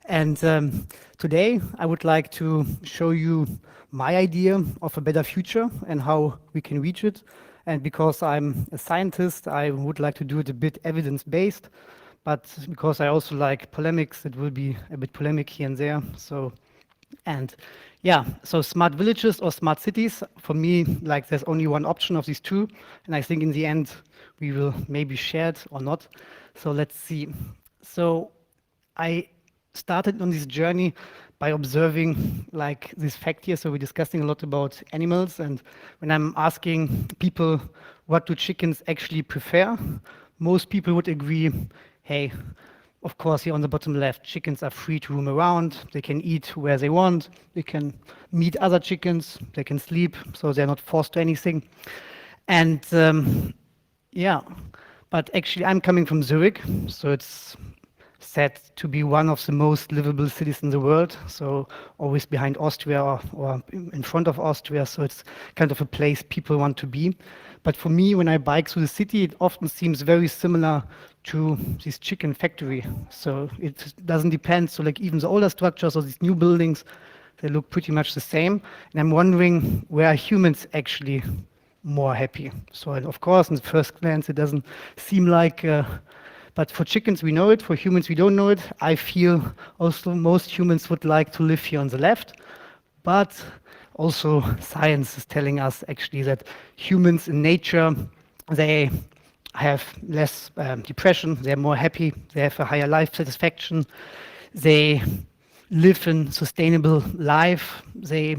And today I would like to show you my idea of a better future and how we can reach it. And because I'm a scientist, I would like to do it a bit evidence-based. But because I also like polemics, it will be a bit polemic here and there. And yeah, so smart villages or smart cities, for me, like there's only one option of these two. And I think in the end, we will maybe share it or not. So let's see. So I started on this journey by observing like this fact here. So we're discussing a lot about animals, and when I'm asking people what do chickens actually prefer, most people would agree, hey, of course, here on the bottom left, chickens are free to roam around. They can eat where they want. They can meet other chickens. They can sleep, so they're not forced to anything. And yeah, but actually, I'm coming from Zurich, so it's said to be one of the most livable cities in the world. So always behind Austria or in front of Austria. So it's kind of a place people want to be. But for me, when I bike through the city, it often seems very similar to this chicken factory. So it doesn't depend. So like even the older structures or these new buildings, they look pretty much the same. And I'm wondering, where are humans actually more happy? So and of course, in the first glance, it doesn't seem like, but for chickens, we know it. For humans, we don't know it. I feel also most humans would like to live here on the left. But also science is telling us actually that humans in nature, they have less depression, they're more happy, they have a higher life satisfaction, they live in sustainable life, the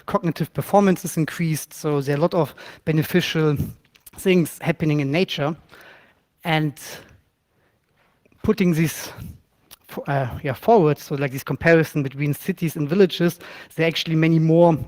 cognitive performance is increased, so there are a lot of beneficial things happening in nature. And putting this forward, so like this comparison between cities and villages, there are actually many more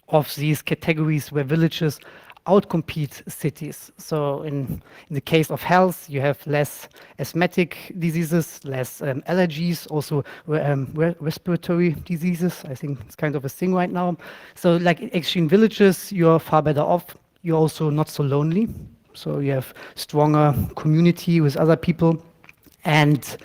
of these categories where villages outcompete cities. So in the case of health, you have less asthmatic diseases, less allergies, also respiratory diseases. I think it's kind of a thing right now. So like actually in villages, you're far better off. You're also not so lonely. So you have stronger community with other people. And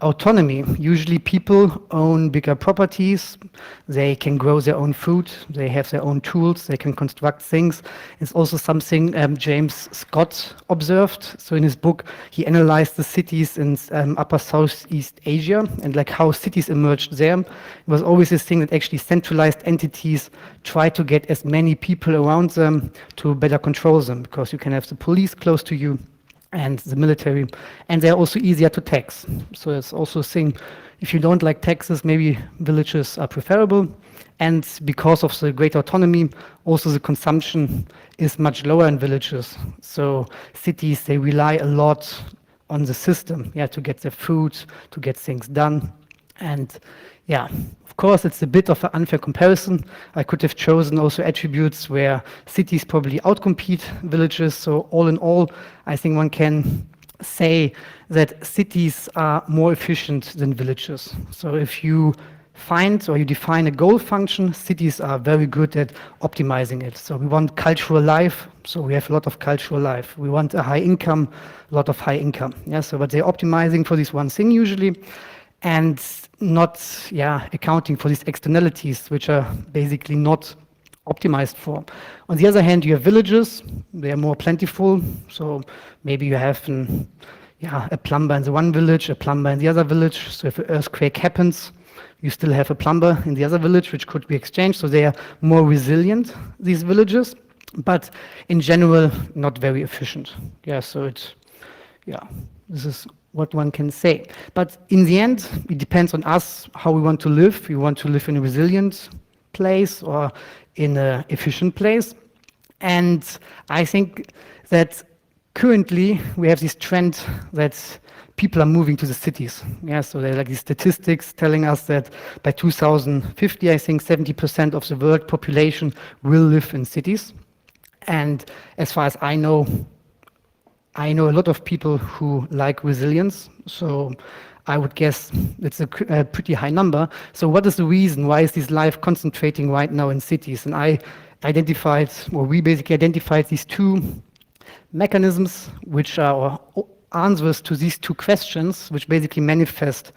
autonomy. Usually people own bigger properties. They can grow their own food. They have their own tools. They can construct things. It's also something James Scott observed. So in his book, he analyzed the cities in Upper Southeast Asia and like how cities emerged there. It was always this thing that actually centralized entities try to get as many people around them to better control them, because you can have the police close to you and the military, and they're also easier to tax. So it's also a thing, if you don't like taxes, maybe villages are preferable. And because of the great autonomy, also the consumption is much lower in villages. So cities, they rely a lot on the system, to get their food, to get things done. And of course, it's a bit of an unfair comparison. I could have chosen also attributes where cities probably outcompete villages. So all in all, I think one can say that cities are more efficient than villages. So if you find or you define a goal function, cities are very good at optimizing it. So we want cultural life, so we have a lot of cultural life. We want a high income, a lot of high income. But they're optimizing for this one thing usually, and not accounting for these externalities, which are basically not optimized for. On the other hand, you have villages. They are more plentiful. So maybe you have a plumber in the one village, a plumber in the other village. So if an earthquake happens, you still have a plumber in the other village, which could be exchanged. So they are more resilient, these villages, but in general, not very efficient. This is what one can say. But in the end, it depends on us how we want to live. We want to live in a resilient place or in an efficient place. And I think that currently we have this trend that people are moving to the cities. So there are like these statistics telling us that by 2050, I think 70% of the world population will live in cities. And as far as I know a lot of people who like resilience, so I would guess it's a pretty high number. So what is the reason? Why is this life concentrating right now in cities? And we basically identified these two mechanisms, which are answers to these two questions, which basically manifest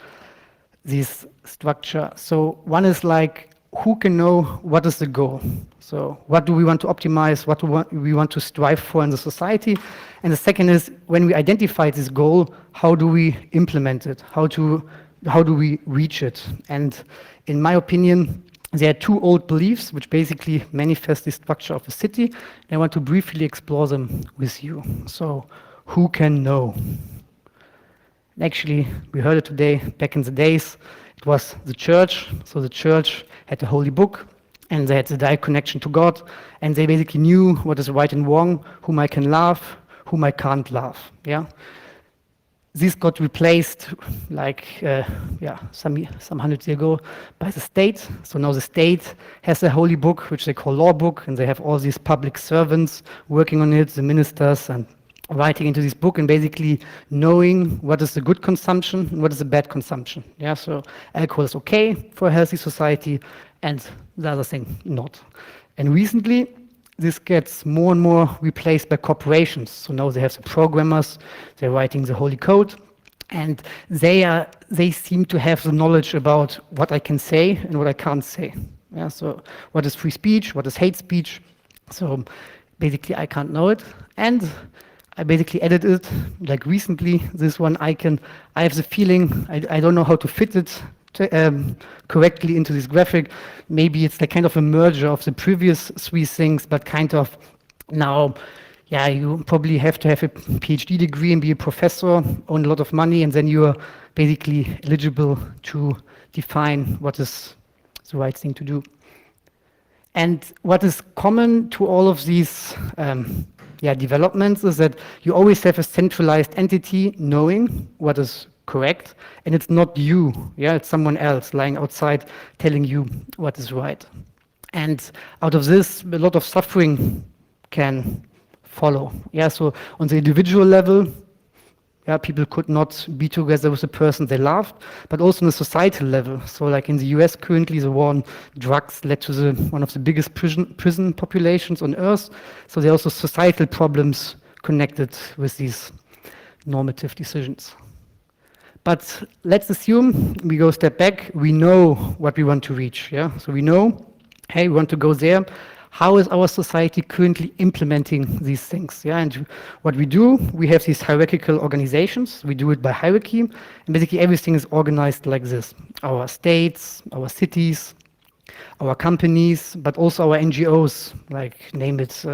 this structure. So one is like, who can know what is the goal? So what do we want to optimize? What do we want to strive for in the society? And the second is, when we identify this goal, how do we implement it? How do we reach it? And in my opinion, there are two old beliefs which basically manifest the structure of a city. And I want to briefly explore them with you. So who can know? Actually, we heard it today. Back in the days, it was the church. So the church had the holy book, and they had the direct connection to God, and they basically knew what is right and wrong, whom I can love, whom I can't love. Yeah. This got replaced, like some hundred years ago, by the state. So now the state has a holy book, which they call law book, and they have all these public servants working on it, the ministers, and writing into this book and basically knowing what is the good consumption and what is the bad consumption. Yeah, so alcohol is okay for a healthy society, and the other thing not. And recently, this gets more and more replaced by corporations. So now they have the programmers, they're writing the holy code, and they seem to have the knowledge about what I can say and what I can't say. Yeah, so what is free speech, what is hate speech? So basically I can't know it. And I basically edited it, like recently, this one icon. I have the feeling, I don't know how to fit it correctly into this graphic. Maybe it's like kind of a merger of the previous three things, but kind of now, yeah, you probably have to have a PhD degree and be a professor, own a lot of money, and then you're basically eligible to define what is the right thing to do. And what is common to all of these developments is that you always have a centralized entity knowing what is correct, and it's not you, it's someone else lying outside telling you what is right. And out of this, a lot of suffering can follow. So on the individual level, people could not be together with the person they loved, but also on the societal level. So like in the US currently, the war on drugs led to one of the biggest prison populations on earth. So there are also societal problems connected with these normative decisions. But let's assume we go a step back. We know what we want to reach. So we know, hey, we want to go there. How is our society currently implementing these things? And what we do, we have these hierarchical organizations. We do it by hierarchy, and basically everything is organized like this. Our states, our cities, our companies, but also our NGOs, like name it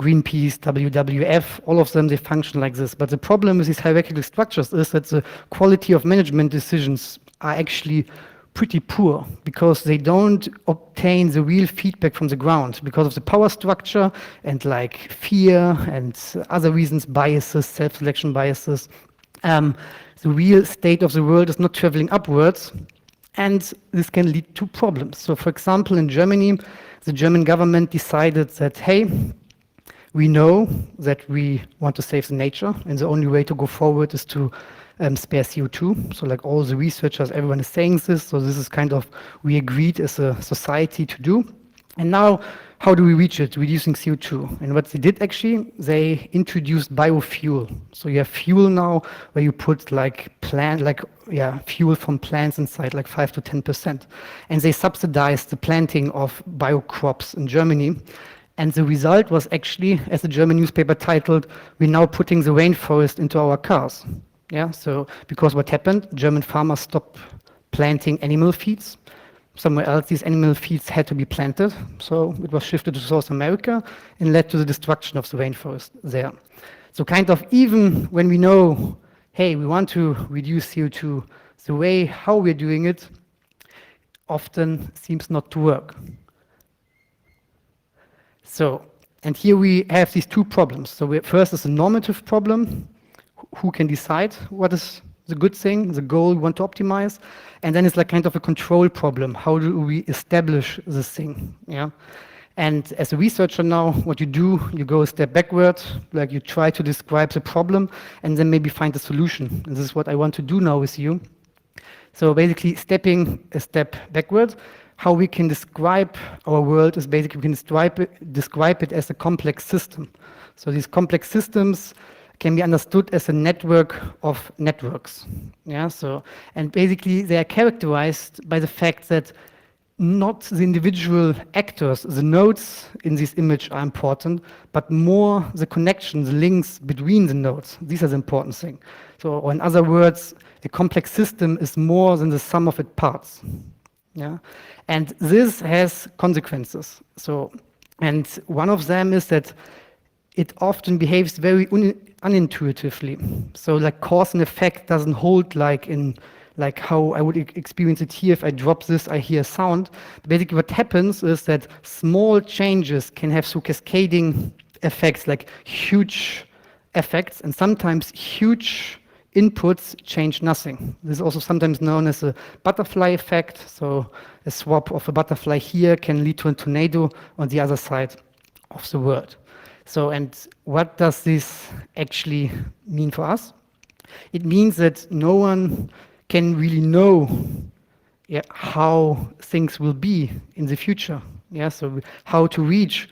Greenpeace, WWF, all of them, they function like this. But the problem with these hierarchical structures is that the quality of management decisions are actually pretty poor because they don't obtain the real feedback from the ground because of the power structure and like fear and other reasons, biases, self-selection biases. The real state of the world is not traveling upwards, and this can lead to problems. So for example, in Germany, the German government decided that, hey, we know that we want to save the nature, and the only way to go forward is to spare CO2. So like all the researchers, everyone is saying this. So this is kind of, we agreed as a society to do. And now, how do we reach it? Reducing CO2. And what they did actually, they introduced biofuel. So you have fuel now where you put like fuel from plants inside, like 5 to 10%. And they subsidized the planting of biocrops in Germany. And the result was actually, as the German newspaper titled, we're now putting the rainforest into our cars. So because what happened, German farmers stopped planting animal feeds. Somewhere else, these animal feeds had to be planted. So it was shifted to South America and led to the destruction of the rainforest there. So kind of even when we know, hey, we want to reduce CO2, the way how we're doing it often seems not to work. So, and here we have these two problems. So first is a normative problem. Who can decide what is the good thing, the goal we want to optimize? And then it's like kind of a control problem. How do we establish this thing? And as a researcher now, what you do, you go a step backward, like you try to describe the problem and then maybe find a solution. And this is what I want to do now with you. So basically stepping a step backward, how we can describe our world is basically we can describe it as a complex system. So these complex systems can be understood as a network of networks. Yeah, so, and basically they are characterized by the fact that not the individual actors, the nodes in this image are important, but more the connections, the links between the nodes. These are the important thing. So, or in other words, a complex system is more than the sum of its parts. Yeah, and this has consequences. So, and one of them is that it often behaves very unintuitively. So like cause and effect doesn't hold like in like how I would experience it here. If I drop this, I hear sound. Basically what happens is that small changes can have so cascading effects, like huge effects, and sometimes huge inputs change nothing. This is also sometimes known as a butterfly effect. So a swap of a butterfly here can lead to a tornado on the other side of the world. So, and what does this actually mean for us? It means that no one can really know how things will be in the future. Yeah, so how to reach,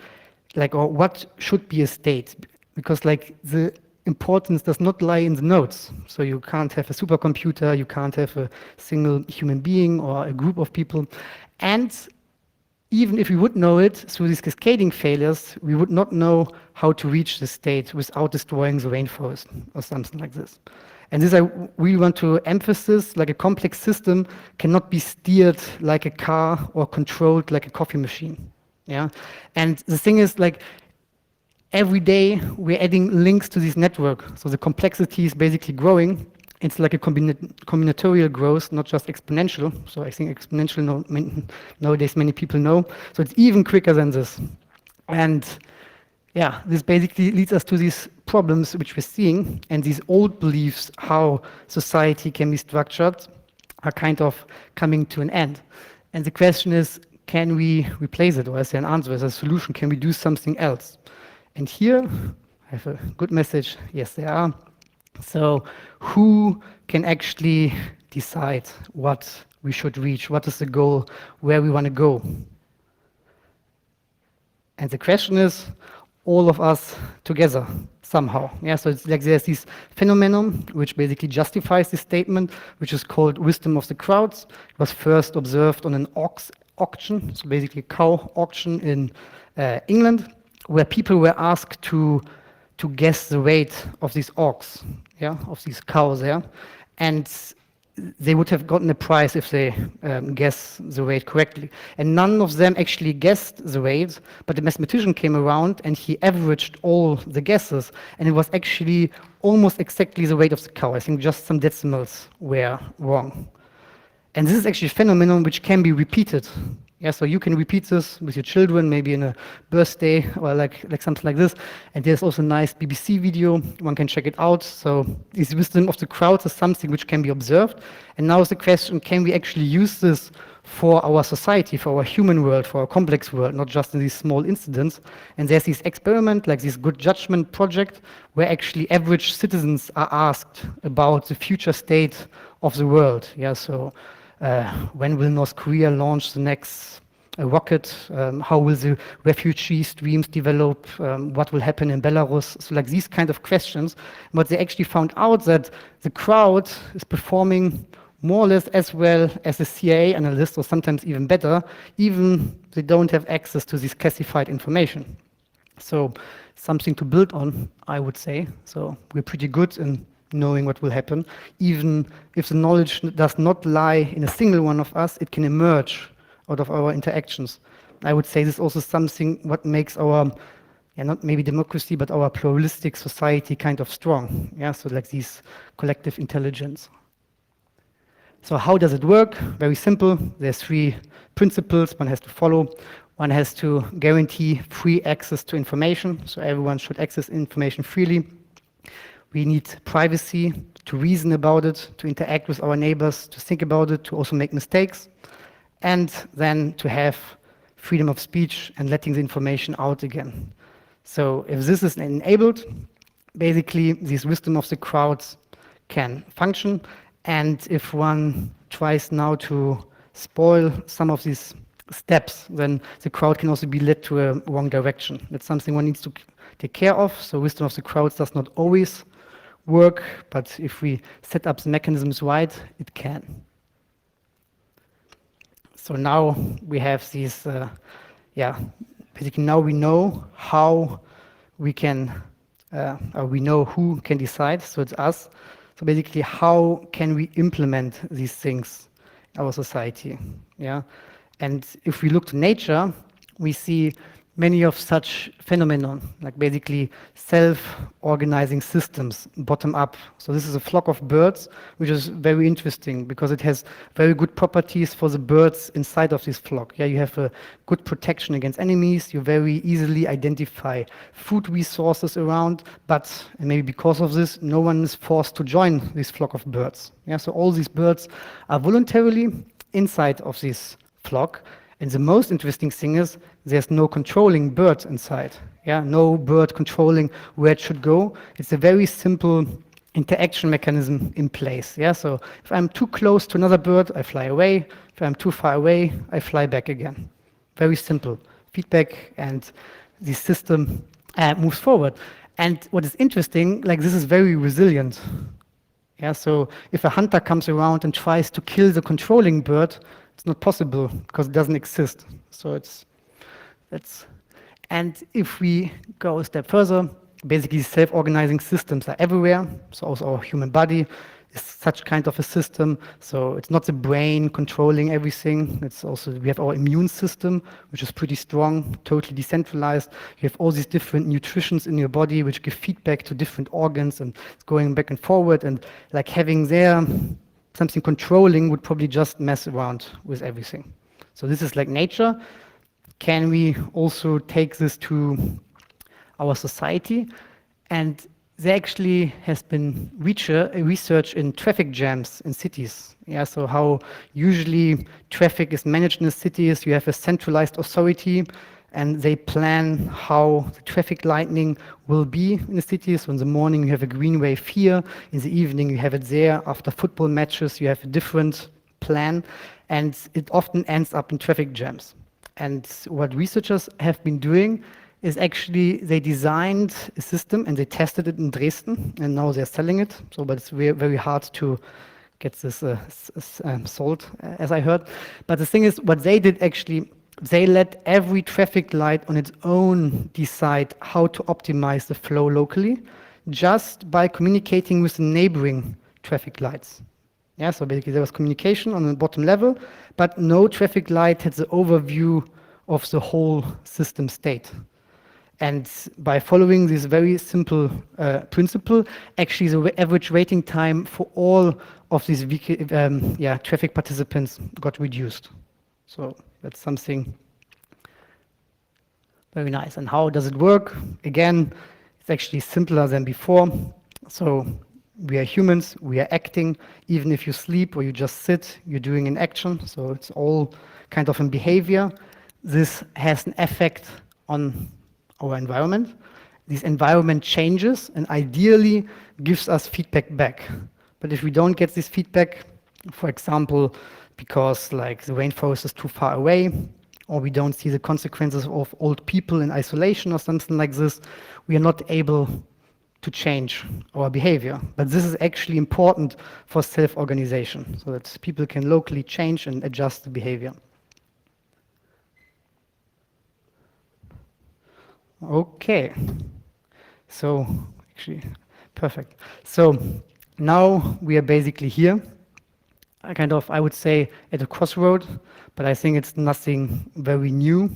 like, or what should be a state, because like the importance does not lie in the nodes. So you can't have a supercomputer, you can't have a single human being or a group of people, and even if we would know it through these cascading failures, we would not know how to reach this state without destroying the rainforest or something like this. And this I really want to emphasize, like a complex system cannot be steered like a car or controlled like a coffee machine. Yeah. And the thing is, like, every day we're adding links to this network. So the complexity is basically growing. It's like a combinatorial growth, not just exponential. So I think exponential nowadays many people know. So it's even quicker than this. And yeah, this basically leads us to these problems which we're seeing, and these old beliefs how society can be structured are kind of coming to an end. And the question is, can we replace it? Or is there an answer, is there a solution? Can we do something else? And here I have a good message. Yes, there are. So who can actually decide what we should reach? What is the goal? Where we want to go? And the question is, all of us together somehow. Yeah, so it's like there's this phenomenon which basically justifies this statement, which is called wisdom of the crowds. It was first observed on an auction, so basically a cow auction in England, where people were asked to guess the weight of these ox, yeah, of these cows there, and they would have gotten a prize if they guess the weight correctly. And none of them actually guessed the weight, but the mathematician came around and he averaged all the guesses, and it was actually almost exactly the weight of the cow. I think just some decimals were wrong. And this is actually a phenomenon which can be repeated. Yeah, so you can repeat this with your children, maybe in a birthday or like something like this. And there's also a nice BBC video, one can check it out. So this wisdom of the crowds is something which can be observed. And now is the question, can we actually use this for our society, for our human world, for our complex world, not just in these small incidents? And there's this experiment, like this good judgment project, where actually average citizens are asked about the future state of the world. Yeah, so when will North Korea launch the next rocket? How will the refugee streams develop? What will happen in Belarus? So like these kind of questions. But they actually found out that the crowd is performing more or less as well as a CIA analyst, or sometimes even better, even they don't have access to this classified information. So something to build on, I would say. So we're pretty good in knowing what will happen. Even if the knowledge does not lie in a single one of us, it can emerge out of our interactions. I would say this is also something what makes our, not maybe democracy, but our pluralistic society kind of strong. Yeah, so like this collective intelligence. So how does it work? Very simple. There's 3 principles one has to follow. One has to guarantee free access to information, so everyone should access information freely. We need privacy to reason about it, to interact with our neighbors, to think about it, to also make mistakes, and then to have freedom of speech and letting the information out again. So if this is enabled, basically this wisdom of the crowds can function. And if one tries now to spoil some of these steps, then the crowd can also be led to a wrong direction. That's something one needs to take care of. So wisdom of the crowds does not always work, but if we set up the mechanisms right, it can. So now we have these, basically now we know how we can, or we know who can decide, so it's us. So basically, how can we implement these things in our society? Yeah, and if we look to nature, we see many of such phenomenon, like basically self-organizing systems, bottom up. So this is a flock of birds, which is very interesting because it has very good properties for the birds inside of this flock. Yeah, you have a good protection against enemies. You very easily identify food resources around, but and maybe because of this, no one is forced to join this flock of birds. Yeah, so all these birds are voluntarily inside of this flock. And the most interesting thing is there's no controlling bird inside. Yeah, no bird controlling where it should go. It's a very simple interaction mechanism in place. Yeah, so if I'm too close to another bird, I fly away. If I'm too far away, I fly back again. Very simple feedback, and the system moves forward. And what is interesting, like this is very resilient. Yeah, so if a hunter comes around and tries to kill the controlling bird, it's not possible because it doesn't exist. So and if we go a step further, basically self-organizing systems are everywhere. So also our human body is such kind of a system. So it's not the brain controlling everything. It's also, we have our immune system, which is pretty strong, totally decentralized. You have all these different nutritions in your body, which give feedback to different organs, and it's going back and forward, and like having there something controlling would probably just mess around with everything. So this is like nature. Can we also take this to our society? And there actually has been research in traffic jams in cities. Yeah, so how usually traffic is managed in the cities. You have a centralized authority, and they plan how the traffic lighting will be in the cities. So in the morning you have a green wave here, in the evening you have it there, after football matches you have a different plan, and it often ends up in traffic jams. And what researchers have been doing is actually they designed a system and they tested it in Dresden, and now they're selling it. So, but it's very, very hard to get this sold, as I heard. But the thing is, what they did actually, they let every traffic light on its own decide how to optimize the flow locally, just by communicating with the neighboring traffic lights. Yeah, so basically there was communication on the bottom level, but no traffic light had the overview of the whole system state. And by following this very simple principle, actually the average waiting time for all of these traffic participants got reduced. So that's something very nice. And how does it work? Again, it's actually simpler than before. So we are humans, we are acting. Even if you sleep or you just sit, you're doing an action. So it's all kind of in behavior. This has an effect on our environment. This environment changes and ideally gives us feedback back. But if we don't get this feedback, for example, because like the rainforest is too far away, or we don't see the consequences of old people in isolation or something like this, we are not able to change our behavior. But this is actually important for self-organization, so that people can locally change and adjust the behavior. Okay, so actually, perfect. So now we are basically here, I would say, at a crossroad, but I think it's nothing very new.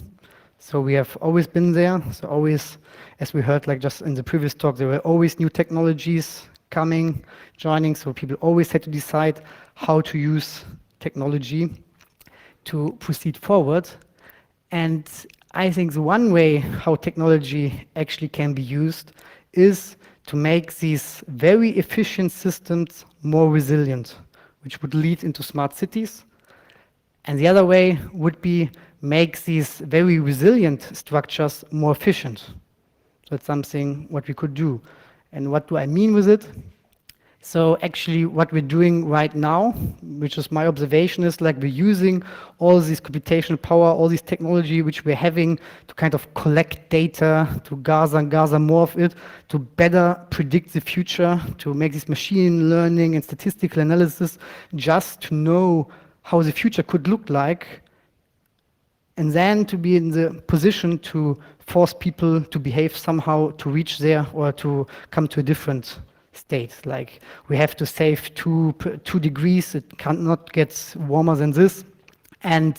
So we have always been there. So always, as we heard, like just in the previous talk, there were always new technologies coming, joining. So people always had to decide how to use technology to proceed forward. And I think the one way how technology actually can be used is to make these very efficient systems more resilient, which would lead into smart cities. And the other way would be make these very resilient structures more efficient. So it's something what we could do. And what do I mean with it? So actually what we're doing right now, which is my observation, is like we're using all this computational power, all this technology which we're having to kind of collect data, to gather and gather more of it, to better predict the future, to make this machine learning and statistical analysis just to know how the future could look like, and then to be in the position to force people to behave somehow to reach there or to come to a different state. Like we have to save 2 degrees, it cannot get warmer than this. And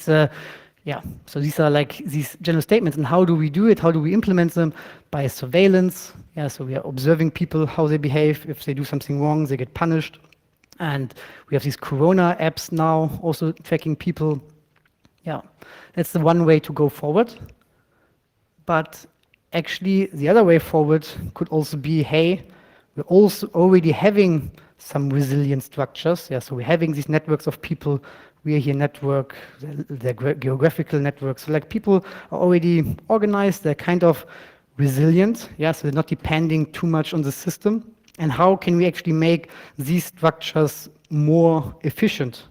yeah, so these are like these general statements. And how do we do it? How do we implement them? By surveillance. Yeah, so we are observing people, how they behave. If they do something wrong, they get punished. And we have these Corona apps now also tracking people. Yeah, that's the one way to go forward. But actually, the other way forward could also be, hey, we're also already having some resilient structures. Yeah, so we're having these networks of people. We are here network, they're geographical networks. So like people are already organized. They're kind of resilient. Yeah, so they're not depending too much on the system. And how can we actually make these structures more efficient?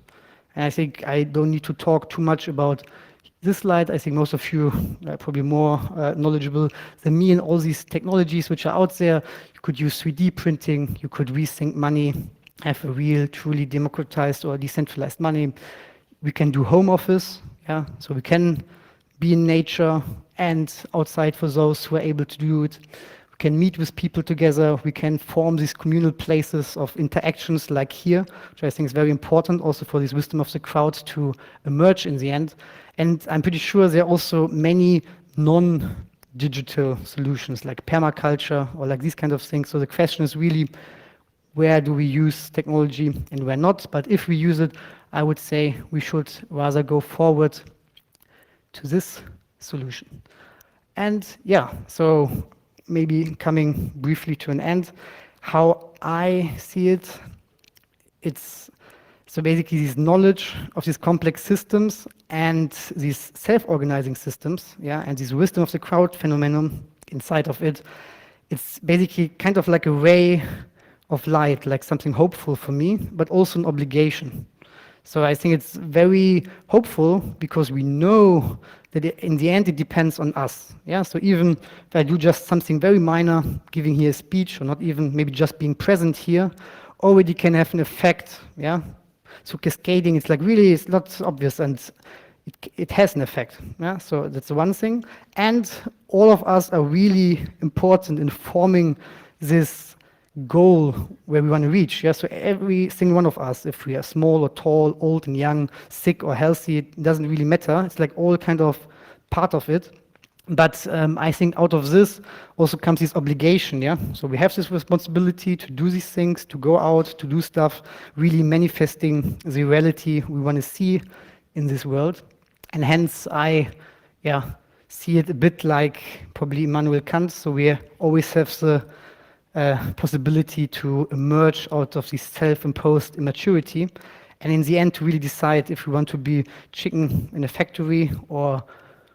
And I think I don't need to talk too much about this slide. I think most of you are probably more knowledgeable than me in all these technologies which are out there. You could use 3D printing, you could resync money, have a real, truly democratized or decentralized money. We can do home office, yeah, so we can be in nature and outside for those who are able to do it. We can meet with people together. We can form these communal places of interactions like here, which I think is very important also for this wisdom of the crowd to emerge in the end. And I'm pretty sure there are also many non-digital solutions like permaculture or like these kind of things. So the question is really, where do we use technology and where not? But if we use it, I would say we should rather go forward to this solution. And yeah, so maybe coming briefly to an end, how I see it, it's so basically this knowledge of these complex systems and these self-organizing systems, yeah, and this wisdom of the crowd phenomenon inside of it, it's basically kind of like a ray of light, like something hopeful for me, but also an obligation. So I think it's very hopeful because we know that in the end it depends on us. Yeah. So even if I do just something very minor, giving here a speech, or not even maybe just being present here, already can have an effect. Yeah. So cascading, it's like really, it's not obvious, and it has an effect. Yeah. So that's one thing, and all of us are really important in forming this goal where we want to reach. Yeah, so every single one of us, if we are small or tall, old and young, sick or healthy, it doesn't really matter. It's like all kind of part of it. But I think out of this also comes this obligation. Yeah, so we have this responsibility to do these things, to go out, to do stuff, really manifesting the reality we want to see in this world. And hence I, yeah, see it a bit like probably Immanuel Kant. So we always have the possibility to emerge out of this self-imposed immaturity, and in the end to really decide if we want to be chicken in a factory or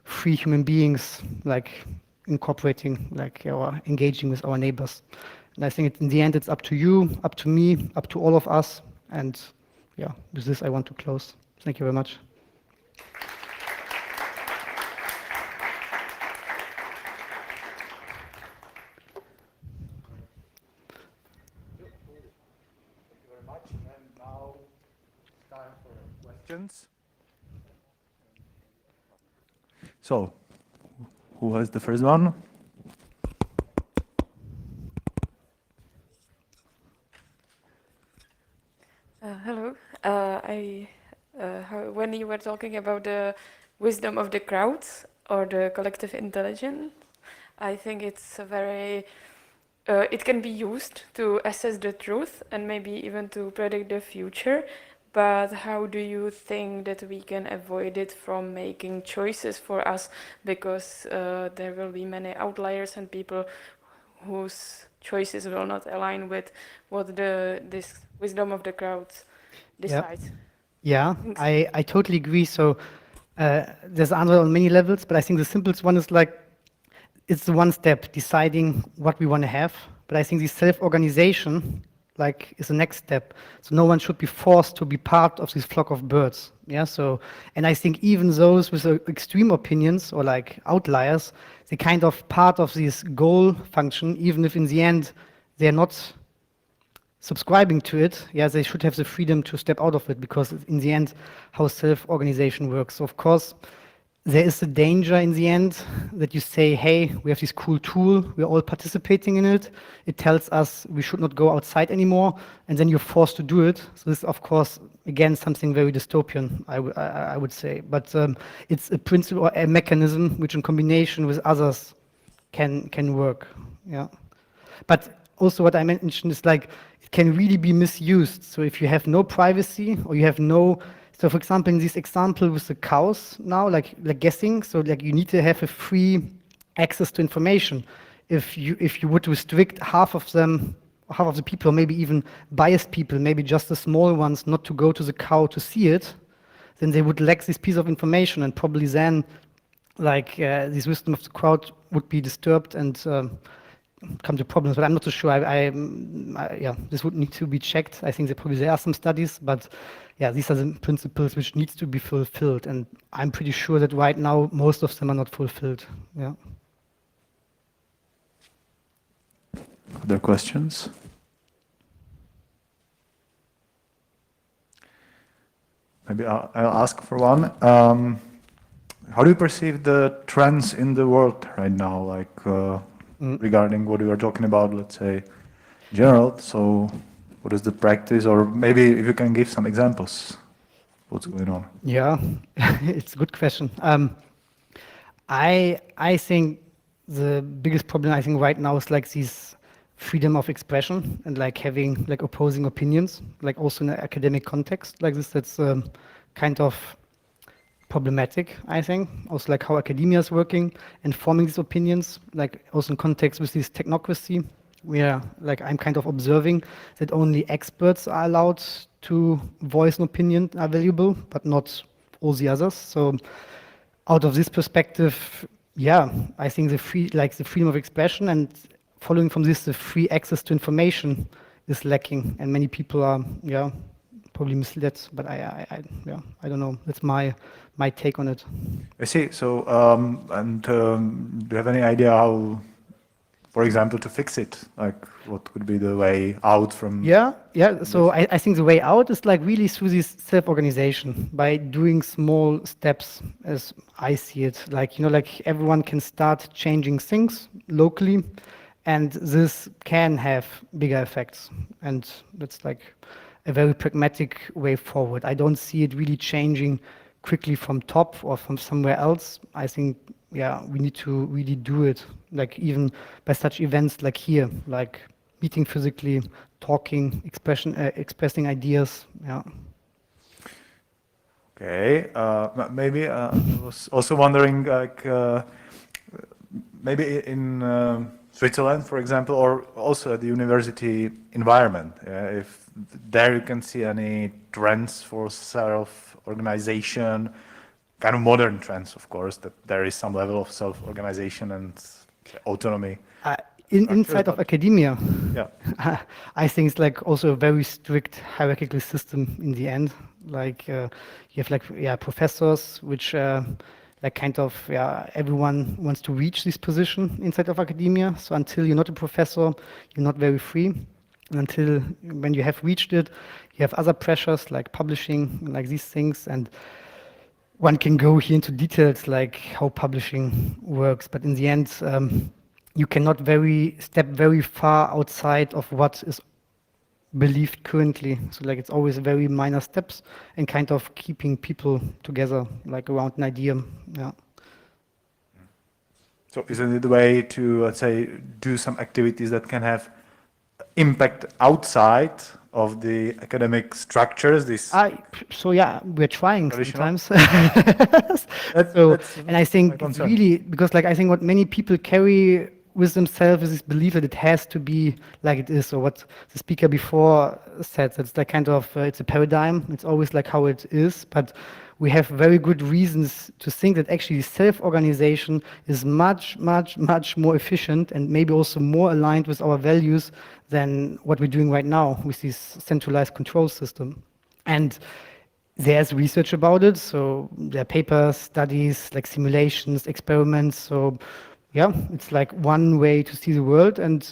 free human beings, like incorporating, like, or engaging with our neighbors. And I think in the end it's up to you, up to me, up to all of us. And yeah, with this I want to close. Thank you very much. Questions? So, who has the first one? Hello. When you were talking about the wisdom of the crowds or the collective intelligence, I think it's a very it can be used to assess the truth and maybe even to predict the future. But how do you think that we can avoid it from making choices for us? Because there will be many outliers and people whose choices will not align with what this wisdom of the crowds decides. Yeah, I totally agree. So there's answer on many levels, but I think the simplest one is like, it's the one step, deciding what we want to have. But I think the self-organization like is the next step. So no one should be forced to be part of this flock of birds. Yeah. So, and I think even those with extreme opinions or like outliers, they kind of part of this goal function, even if in the end they're not subscribing to it, yeah, they should have the freedom to step out of it, because in the end, how self-organization works. So of course, there is a danger in the end that you say, hey, we have this cool tool, we're all participating in it. It tells us we should not go outside anymore, and then you're forced to do it. So this is, of course, again, something very dystopian, I would say. But it's a principle or a mechanism which in combination with others can work, yeah. But also what I mentioned is like, it can really be misused. So if you have no privacy or you have no, so for example, in this example with the cows now, like guessing, so like you need to have a free access to information. If you would restrict half of them, half of the people, or maybe even biased people, maybe just the small ones, not to go to the cow to see it, then they would lack this piece of information, and probably then like this wisdom of the crowd would be disturbed and come to problems, but I'm not so sure. Yeah, this would need to be checked. I think there are some studies, but yeah, these are the principles which needs to be fulfilled, and I'm pretty sure that right now most of them are not fulfilled. Yeah. Other questions? Maybe I'll ask for one. How do you perceive the trends in the world right now, like regarding what we were talking about, let's say, in general? So what is the practice, or maybe if you can give some examples, what's going on? Yeah, it's a good question. I think the biggest problem I think right now is like this freedom of expression and like having like opposing opinions, like also in an academic context like this. That's kind of problematic, I think. Also like how academia is working and forming these opinions, like also in context with this technocracy, where like I'm kind of observing that only experts are allowed to voice an opinion, are valuable, but not all the others. So out of this perspective, yeah, I think the freedom of expression and following from this, the free access to information is lacking, and many people are, yeah, probably misled. But I I don't know. That's my take on it. I see. So, do you have any idea how, for example, to fix it? Like, what would be the way out from? Yeah. So I think the way out is like really through this self-organization by doing small steps, as I see it. Like, you know, like everyone can start changing things locally, and this can have bigger effects. And that's like a very pragmatic way forward. I don't see it really changing quickly from top or from somewhere else. I think, yeah, we need to really do it, like even by such events like here, like meeting physically, talking, expressing ideas. Yeah. Okay. Maybe I was also wondering, like, maybe in Switzerland, for example, or also at the university environment, if there you can see any trends for self-organization, kind of modern trends, of course, that there is some level of self-organization and autonomy. Inside of academia, Yeah. I think it's like also a very strict hierarchical system in the end. Like you have like professors, which like kind of everyone wants to reach this position inside of academia. So until you're not a professor, you're not very free. And until when you have reached it, you have other pressures like publishing, like these things. And one can go here into details like how publishing works, but in the end, you cannot step very far outside of what is believed currently. So like it's always very minor steps and kind of keeping people together, like around an idea. Yeah. So isn't it the way to, let's say, do some activities that can have impact outside of the academic structures? So yeah, we're trying traditional? sometimes. And I think it's concern. really because like I think what many people carry with themselves is this belief that it has to be like it is, or what the speaker before said. It's like kind of it's a paradigm. It's always like how it is. But we have very good reasons to think that actually self-organization is much, much, much more efficient and maybe also more aligned with our values than what we're doing right now with this centralized control system. And there's research about it, so there are papers, studies, like simulations, experiments. So yeah, it's like one way to see the world, and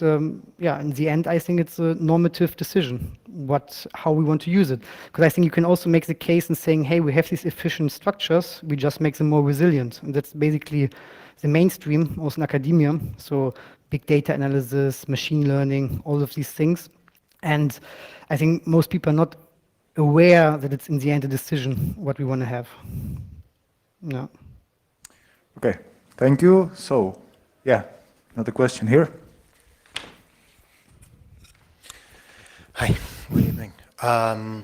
yeah, in the end, I think it's a normative decision how we want to use it. Because I think you can also make the case in saying, hey, we have these efficient structures, we just make them more resilient, and that's basically the mainstream, also in academia. So big data analysis, machine learning, all of these things, and I think most people are not aware that it's in the end a decision what we want to have. Yeah. Okay, thank you. So, yeah, another question here. Hi, good evening.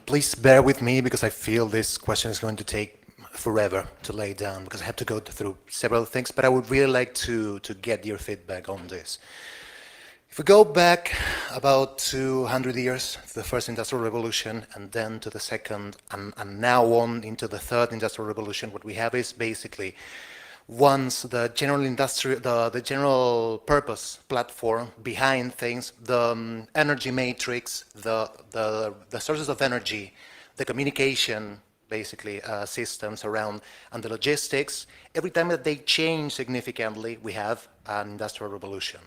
Please bear with me because I feel this question is going to take forever to lay down because I have to go through several things, but I would really like to get your feedback on this. If we go back about 200 years to the first industrial revolution and then to the second and now on into the third industrial revolution, what we have is basically once the general purpose platform behind things, the energy matrix, the sources of energy, the communication, basically systems around, and the logistics, every time that they change significantly, we have an industrial revolution.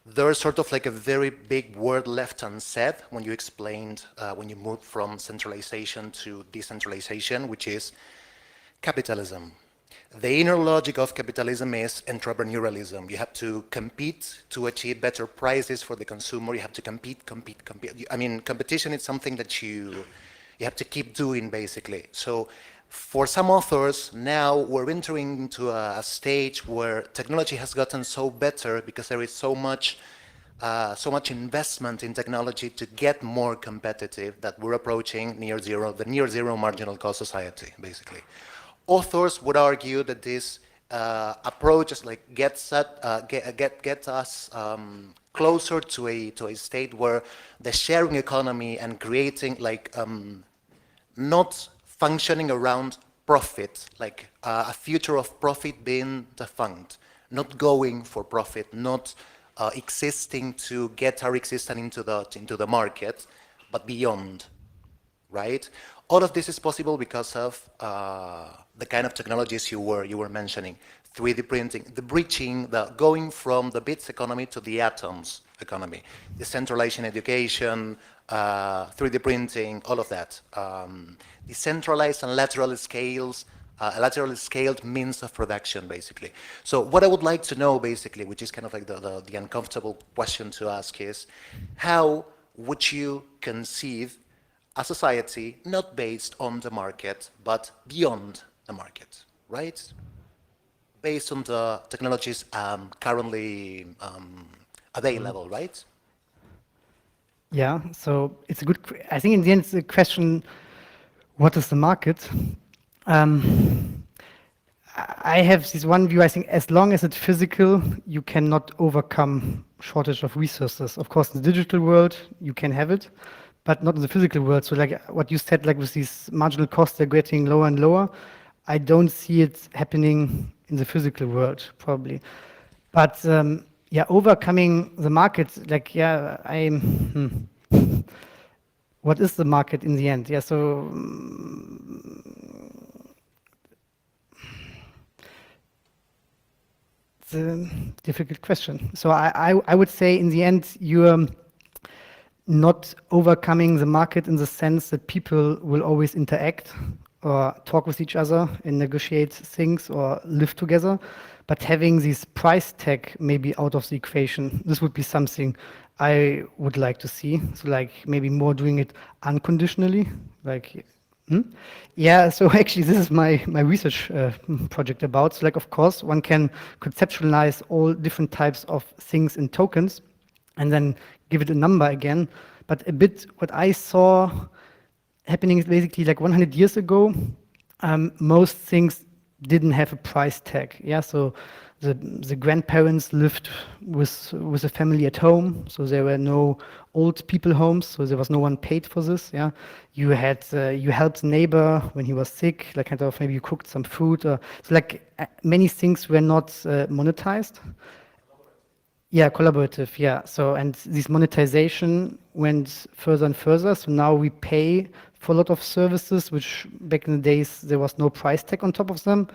There's sort of like a very big word left unsaid when you explained, when you moved from centralization to decentralization, which is capitalism. The inner logic of capitalism is entrepreneurialism. You have to compete to achieve better prices for the consumer. You have to compete. I mean, competition is something that you have to keep doing, basically. So for some authors, now we're entering into a stage where technology has gotten so better because there is so much investment in technology to get more competitive that we're approaching the near zero marginal cost society, basically. Authors would argue that this approach is like gets us closer to a state where the sharing economy and creating like not functioning around profit, like a future of profit being defunct, not going for profit, not existing to get our existence into the market, but beyond, right? All of this is possible because of the kind of technologies you were mentioning, 3D printing, the bridging, the going from the bits economy to the atoms economy, decentralization education, 3D printing, all of that. Decentralized and laterally scaled means of production, basically. So what I would like to know, basically, which is kind of like the uncomfortable question to ask is, how would you conceive a society not based on the market, but beyond the market, right? Based on the technologies currently available, right? Yeah, so it's a good, I think in the end it's a question, what is the market? I have this one view, I think as long as it's physical, you cannot overcome shortage of resources. Of course, in the digital world, you can have it, but not in the physical world. So like what you said, like with these marginal costs, they're getting lower and lower. I don't see it happening in the physical world, probably. But yeah, overcoming the market, like, yeah, what is the market in the end? Yeah, so it's a difficult question. So I would say in the end, you're not overcoming the market in the sense that people will always interact or talk with each other and negotiate things or live together, but having this price tag maybe out of the equation, this would be something I would like to see. So like maybe more doing it unconditionally, like, yeah, so actually this is my research project about. So like, of course, one can conceptualize all different types of things in tokens and then give it a number again. But a bit what I saw happening is basically like 100 years ago, most things didn't have a price tag. Yeah, so the grandparents lived with a family at home, so there were no old people homes, so there was no one paid for this. Yeah, you had you helped the neighbor when he was sick, like kind of maybe you cooked some food, or so like many things were not monetized. Yeah, collaborative. Yeah. So, and this monetization went further and further. So now we pay for a lot of services, which back in the days there was no price tag on top of them.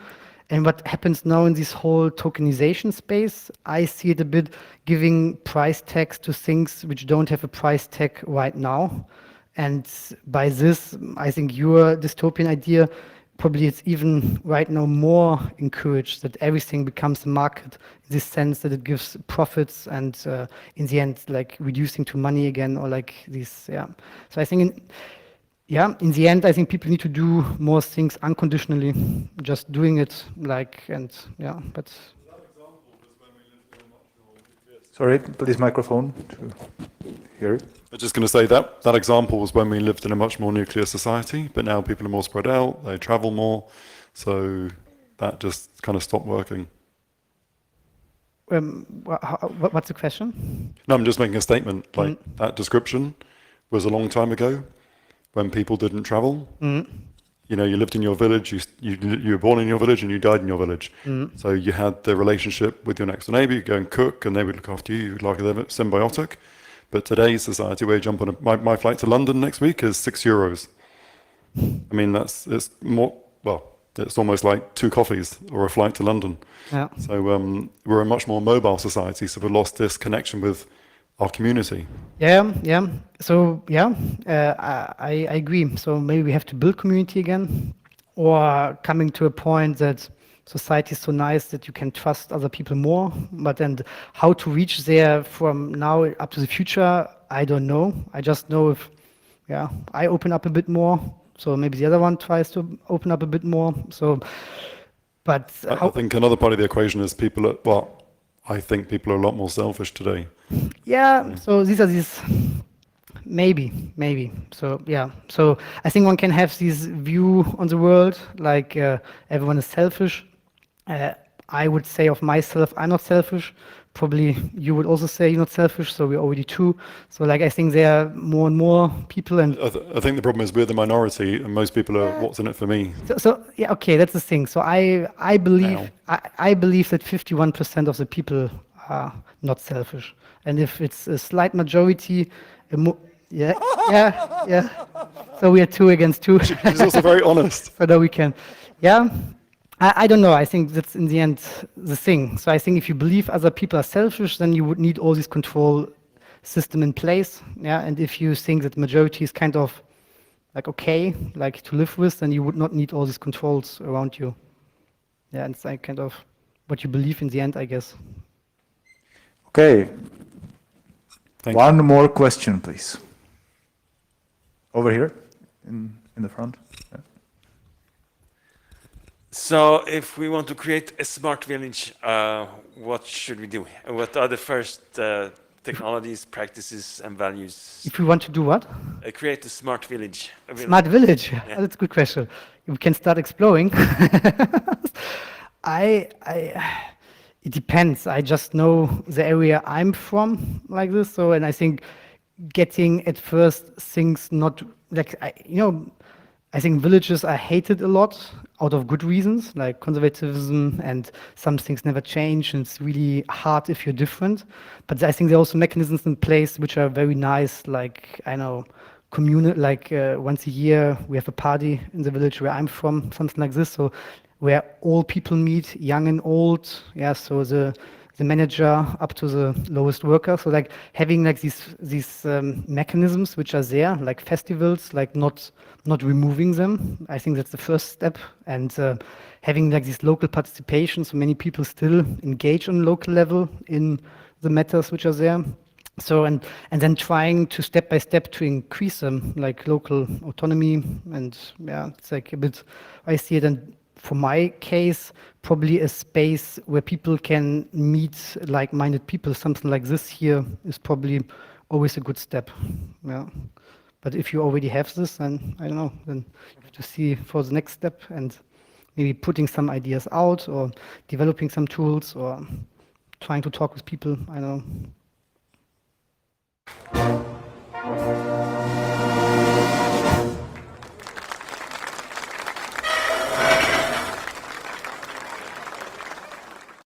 And what happens now in this whole tokenization space, I see it a bit giving price tags to things which don't have a price tag right now. And by this, I think your dystopian idea, probably it's even right now more encouraged that everything becomes a market in this sense that it gives profits and in the end, like reducing to money again or like this, yeah. So I think, in the end, I think people need to do more things unconditionally, just doing it like, and yeah, but. Sorry, please microphone to hear it. I was just going to say that that example was when we lived in a much more nuclear society, but now people are more spread out, they travel more, so that just kind of stopped working. What's the question? No, I'm just making a statement, like that description was a long time ago when people didn't travel. You know, you lived in your village, you were born in your village and you died in your village. So you had the relationship with your next door neighbor, you go and cook and they would look after you like a symbiotic. But today's society, where you jump on my flight to London next week is €6. I mean, it's more, well, it's almost like 2 coffees or a flight to London. Yeah. So we're a much more mobile society, so we've lost this connection with our community. Yeah. So I agree. So maybe we have to build community again, or coming to a point that society is so nice that you can trust other people more. But then how to reach there from now up to the future, I don't know. I just know if, I open up a bit more. So maybe the other one tries to open up a bit more. So, but I think another part of the equation is I think people are a lot more selfish today. Yeah. So these maybe. So so I think one can have this view on the world, like everyone is selfish. I would say of myself, I'm not selfish. Probably you would also say you're not selfish, so we're already 2. So like I think there are more and more people, and I think the problem is we're the minority, and most people are, what's in it for me? so yeah, okay, that's the thing. So I believe I believe that 51% of the people are not selfish, and if it's a slight majority, yeah. So we are 2 against 2. She's also very honest. So that we can, I don't know. I think that's in the end the thing. So I think if you believe other people are selfish, then you would need all this control system in place. Yeah. And if you think that majority is kind of like okay, like to live with, then you would not need all these controls around you. Yeah. And it's like kind of what you believe in the end, I guess. Okay. Thank One more question, please. Over here in the front. Yeah. So if we want to create a smart village, what should we do? What are the first technologies, practices, and values? If we want to do what? Create a smart village. Smart village. Yeah. That's a good question. We can start exploring. It depends. I just know the area I'm from like this. So, and I think getting at first things not like, I think villages are hated a lot out of good reasons, like conservatism, and some things never change, and it's really hard if you're different. But I think there are also mechanisms in place which are very nice, like, I know, communal, like once a year we have a party in the village where I'm from, something like this, so where all people meet, young and old, so the manager up to the lowest worker. So like having like these mechanisms which are there, like festivals, like not removing them. I think that's the first step. And having like this local participation, so many people still engage on local level in the matters which are there. So and then trying to step by step to increase them, like local autonomy. And it's like a bit, I see it. And for my case, probably a space where people can meet like-minded people, something like this here is probably always a good step. Yeah. But if you already have this, then I don't know, then you have to see for the next step. And maybe putting some ideas out or developing some tools or trying to talk with people. I don't know.